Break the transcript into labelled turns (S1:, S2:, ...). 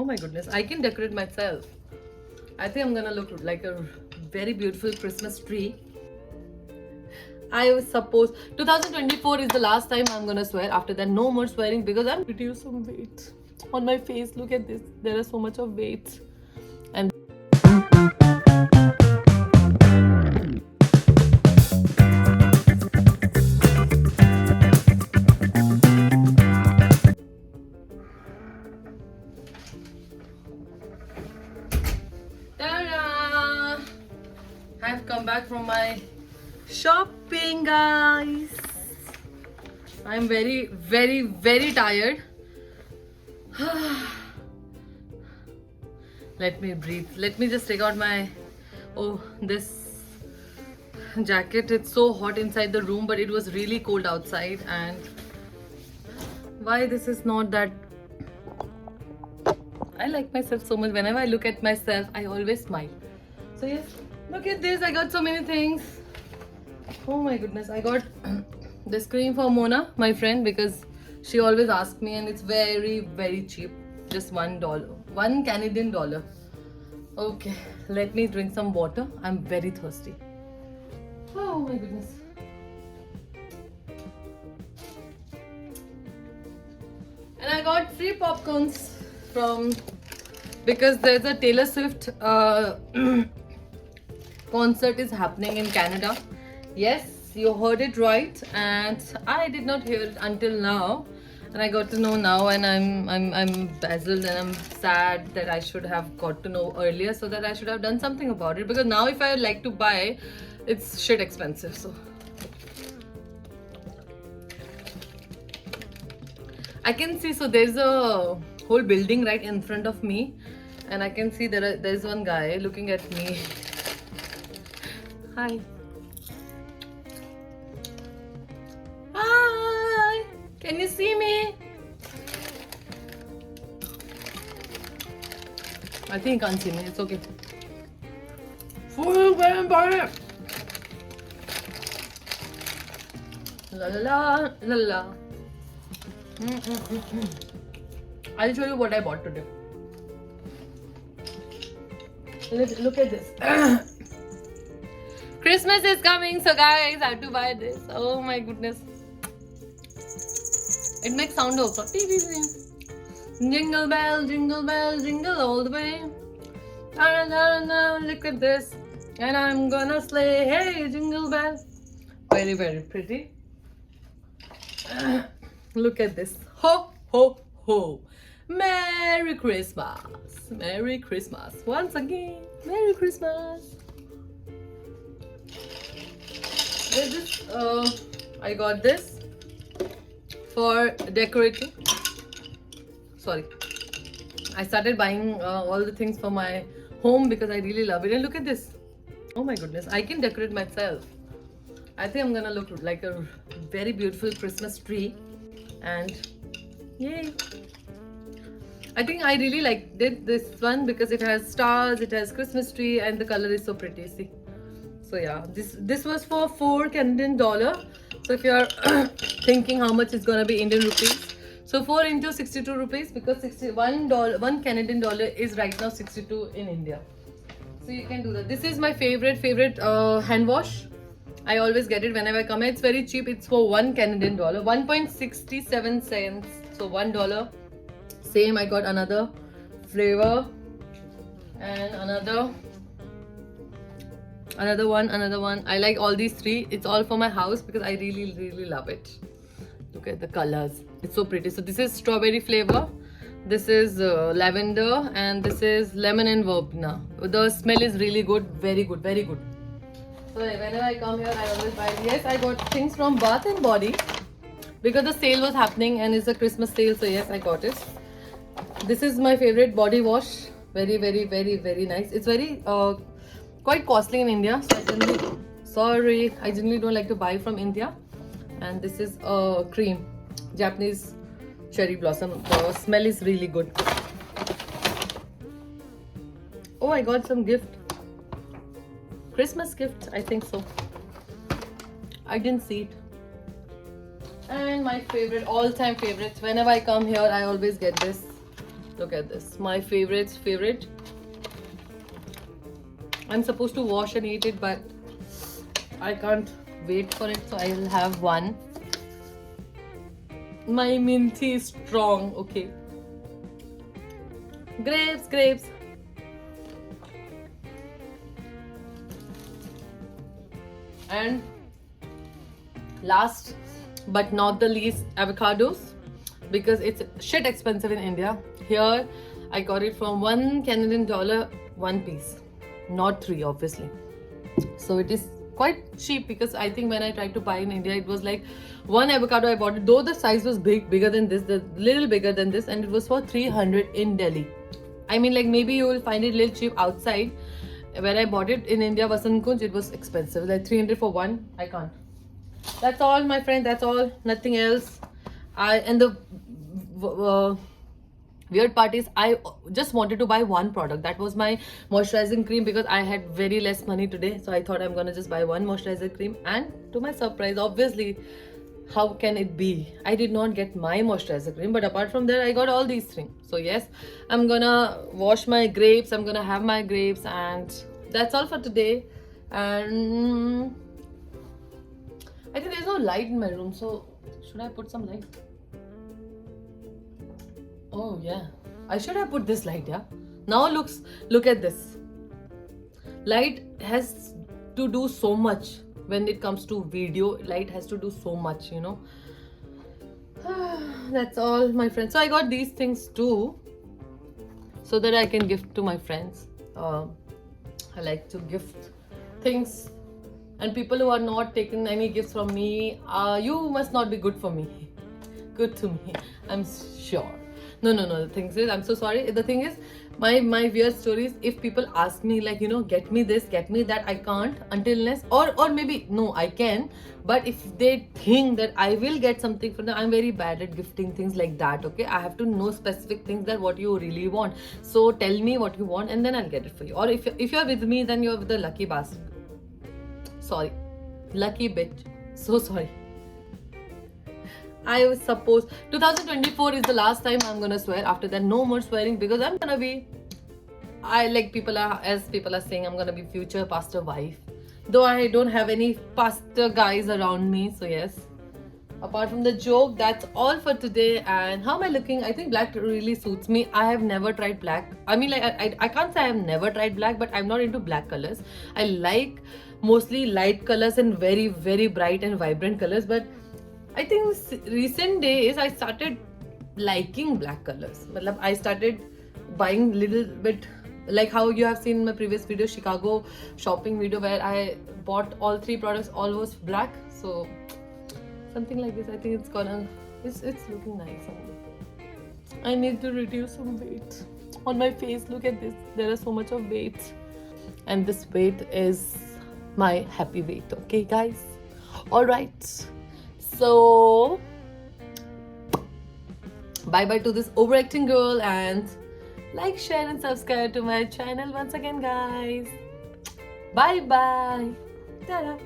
S1: my goodness, I can decorate myself. I think I'm gonna look like a very beautiful Christmas tree. I was supposed 2024 is the last time I'm gonna swear. After that, no more swearing because I'm reduced some weight on my face. Look at this. There is so much of weight. And ta-da! I've come back from my shopping, guys. I'm very tired. Let me breathe. Let me just take out my this jacket. It's so hot inside the room, but it was really cold outside. And why this is not that, I like myself so much. Whenever I look at myself, I always smile. So yes, look at this. I got so many things. Oh my goodness, I got this cream for Mona, my friend, because she always asks me, and it's very cheap. Just $1, $1 Canadian dollar. Okay, let me drink some water. I'm very thirsty. Oh my goodness. And I got free popcorns from, because there's a Taylor Swift concert is happening in Canada. Yes, you heard it right, and I did not hear it until now, and I got to know now, and I'm dazzled, and I'm sad that I should have got to know earlier, so that I should have done something about it, because now if I like to buy, it's shit expensive. So I can see, so there's a whole building right in front of me, and I can see there's one guy looking at me. Hi. Hi. Can you see me? I think you can't see me. It's okay. Full vampire. La la la la. I'll show you what I bought today. Look at this. Christmas is coming, so guys, I have to buy this. Oh my goodness. It makes sound also. Jingle bell, jingle all the way. Look at this. And I'm gonna slay. Hey, jingle bell. Very pretty. Look at this. Ho, ho, ho. Merry Christmas. Merry Christmas. Once again, Merry Christmas. There's this, I got this for decorating. Sorry. I started buying all the things for my home because I really love it. And look at this. Oh my goodness. I can decorate myself. I think I'm gonna look like a very beautiful Christmas tree. And yay. I think I really liked this one because it has stars, it has Christmas tree, and the color is so pretty. See. So yeah, this was for $4 Canadian dollar. So if you are thinking how much it's gonna be Indian rupees, so 4 into 62 rupees, because $1 Canadian dollar is right now 62 in India. So you can do that. This is my favorite hand wash. I always get it whenever I come here. It's very cheap. It's for $1 Canadian dollar, 1.67 cents. So $1. Same. I got another flavor and another one. I like all these three. It's all for my house because I really love it. Look at the colors. It's so pretty. So this is strawberry flavor. This is lavender, and this is lemon and verbena. The smell is really good. Very good. So whenever I come here, I always buy. Yes, I got things from Bath and Body because the sale was happening and it's a Christmas sale. So yes, I got it. This is my favorite body wash. Very nice. It's very quite costly in India. So I generally don't like to buy from India. And this is a cream, Japanese cherry blossom. The smell is really good. Oh, I got some gift. Christmas gift, I think so. I didn't see it. And my favorite, all-time favorite. Whenever I come here, I always get this. Look at this, my favorite. I'm supposed to wash and eat it, but I can't wait for it, so I'll have one. My minty is strong, okay. Grapes. And last but not the least, avocados, because it's shit expensive in India. Here I got it from $1 Canadian, one piece, not 3 obviously. So it is quite cheap, because I think when I tried to buy in India, it was like one avocado I bought it, though the size was bigger than this, the little bigger than this, and it was for 300 in Delhi. I mean, like, maybe you will find it a little cheap outside. Where I bought it in India, Vasant Kunj, it was expensive, like 300 for one. I can't. That's all, my friend. That's all. Nothing else. And the weird part is, I just wanted to buy one product. That was my moisturizing cream, because I had very less money today. So I thought I'm gonna just buy one moisturizer cream. And to my surprise, obviously, how can it be? I did not get my moisturizer cream, but apart from that, I got all these things. So yes, I'm gonna wash my grapes. I'm gonna have my grapes, and that's all for today. And I think there's no light in my room, so should I put some light? Oh yeah, I should have put this light. Yeah. Now look at this. Light has to do so much. When it comes to video, light has to do so much, you know. That's all, my friends. So I got these things too, so that I can gift to my friends. I like to gift things, and people who are not taking any gifts from me, you must not be good for me. Good to me, I'm sure. No. The thing is, I'm so sorry. The thing is, my weird stories, if people ask me, like, you know, get me this, get me that, I can't until unless, or maybe no, I can, but if they think that I will get something from them, I'm very bad at gifting things like that. Okay, I have to know specific things, that what you really want. So tell me what you want, and then I'll get it for you. Or if you're with me, then you're the lucky bastard. Sorry, lucky bitch. So sorry. I was supposed 2024 is the last time I'm gonna swear. After that, no more swearing, because I'm gonna be, people are saying, I'm gonna be future pastor wife. Though I don't have any pastor guys around me, so yes. Apart from the joke, that's all for today. And how am I looking? I think black really suits me. I have never tried black. I mean, like, I can't say I have never tried black, but I'm not into black colors. I like mostly light colors and very, very bright and vibrant colors, but I think recent days I started liking black colors. I started buying little bit, like how you have seen in my previous video, Chicago shopping video, where I bought all 3 products, all was black. So something like this. I think it's looking nice. I need to reduce some weight on my face. Look at this. There is so much of weight, and this weight is my happy weight. Okay, guys. All right. So bye to this overacting girl, and like, share and subscribe to my channel once again, guys. Bye. Ta-da.